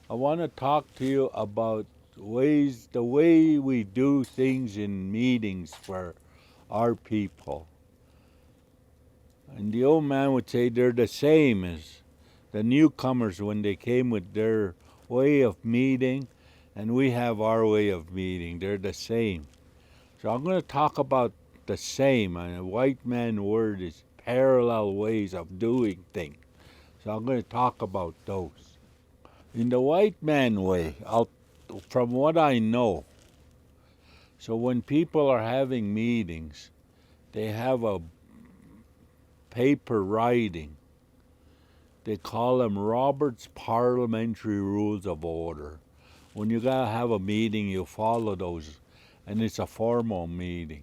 I want to talk to you about the way we do things in meetings for our people. And the old man would say they're the same as the newcomers when they came with their way of meeting, and we have our way of meeting. They're the same. So I'm going to talk about the same. And a white man word is parallel ways of doing things. So I'm going to talk about those. In the white man way, from what I know, so when people are having meetings, they have a paper writing. They call them Robert's Parliamentary Rules of Order. When you gotta have a meeting, you follow those, and it's a formal meeting.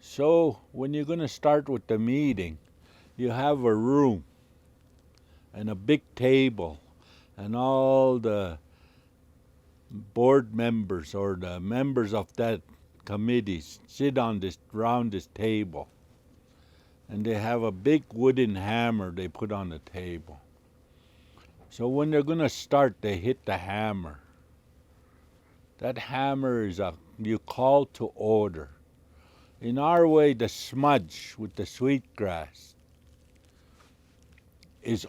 So when you're gonna start with the meeting, you have a room and a big table, and all the board members or the members of that committee sit on this round this table, and they have a big wooden hammer they put on the table. So when they're gonna start, they hit the hammer. That hammer is a you call to order. In our way, the smudge with the sweetgrass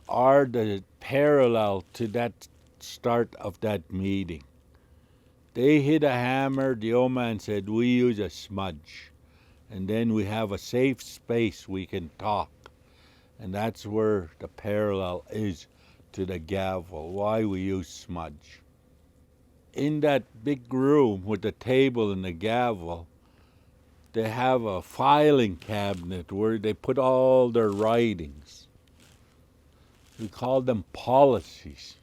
are the parallel to that start of that meeting. They hit a hammer. The old man said, "We use a smudge," and then we have a safe space we can talk, and that's where the parallel is to the gavel. Why we use smudge. In that big room with the table and the gavel, they have a filing cabinet where they put all their writings. We call them policies.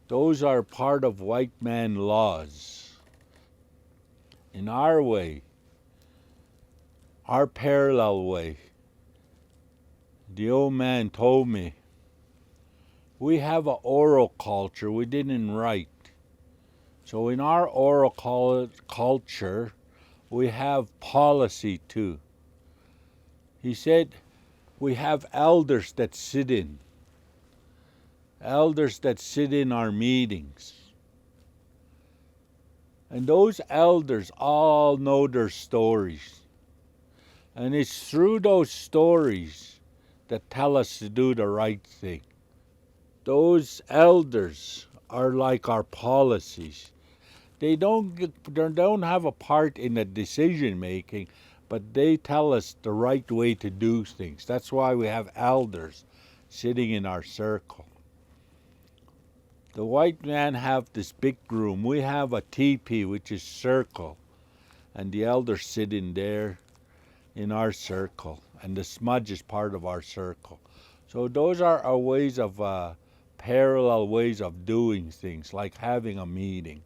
Those are part of white man laws. In our way, our parallel way, the old man told me, we have an oral culture, we didn't write. So in our oral culture, we have policy too. He said, we have elders that sit in our meetings. And those elders all know their stories. And it's through those stories that tell us to do the right thing. Those elders are like our policies. They don't have a part in the decision making, but they tell us the right way to do things. That's why we have elders sitting in our circle. The white man have this big room. We have a teepee, which is circle, and the elders sit in there in our circle, and the smudge is part of our circle. So those are our ways of parallel ways of doing things, like having a meeting.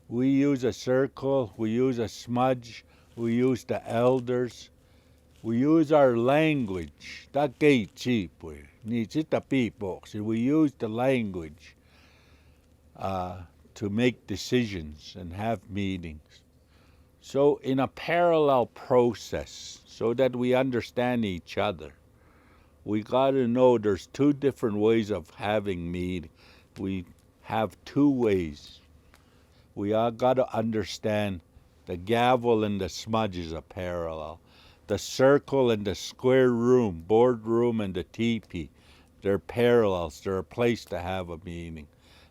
We use a circle, we use a smudge, we use the elders, we use our language. We use the language to make decisions and have meetings. So in a parallel process, so that we understand each other, we got to know there's two different ways of having meetings. We have two ways. We all got to understand the gavel and the smudge is a parallel. The circle and the square room, boardroom and the teepee, they're parallels. They're a place to have a meeting.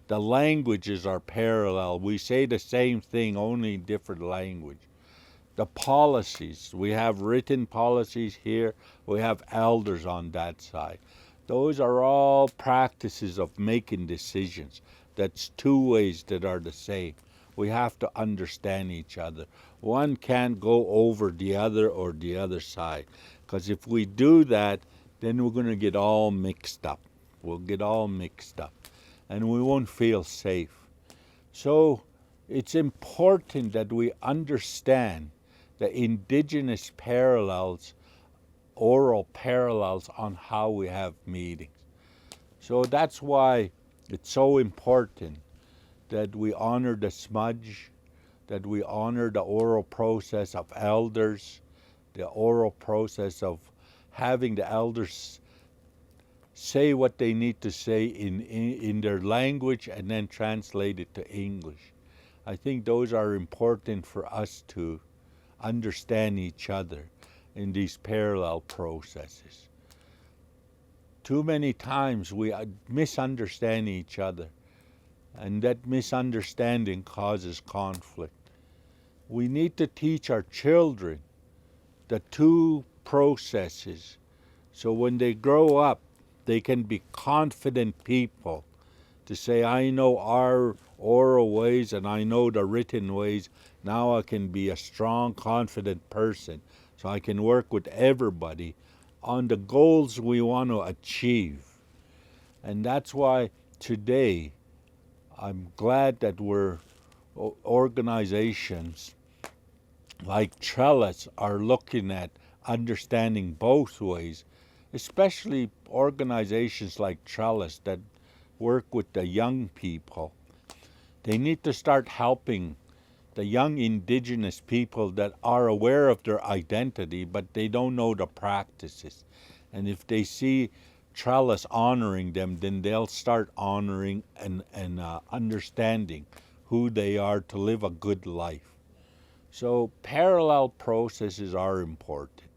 The languages are parallel. We say the same thing, only in different language. The policies, we have written policies here, we have elders on that side. Those are all practices of making decisions. That's two ways that are the same. We have to understand each other. One can't go over the other or the other side. Because if we do that, then we're going to get all mixed up. We'll get all mixed up. And we won't feel safe. So it's important that we understand the indigenous parallels, oral parallels on how we have meetings. So that's why it's so important that we honor the smudge, that we honor the oral process of elders, the oral process of having the elders say what they need to say in their language and then translate it to English. I think those are important for us to understand each other in these parallel processes. Too many times we misunderstand each other, and that misunderstanding causes conflict. We need to teach our children the two processes so when they grow up, they can be confident people to say, I know our oral ways and I know the written ways. Now I can be a strong, confident person. So I can work with everybody on the goals we want to achieve. And that's why today I'm glad that organizations like Trellis are looking at understanding both ways, especially organizations like Trellis that work with the young people. They need to start helping the young indigenous people that are aware of their identity, but they don't know the practices. And if they see Trellis honoring them, then they'll start honoring and understanding who they are to live a good life. So parallel processes are important.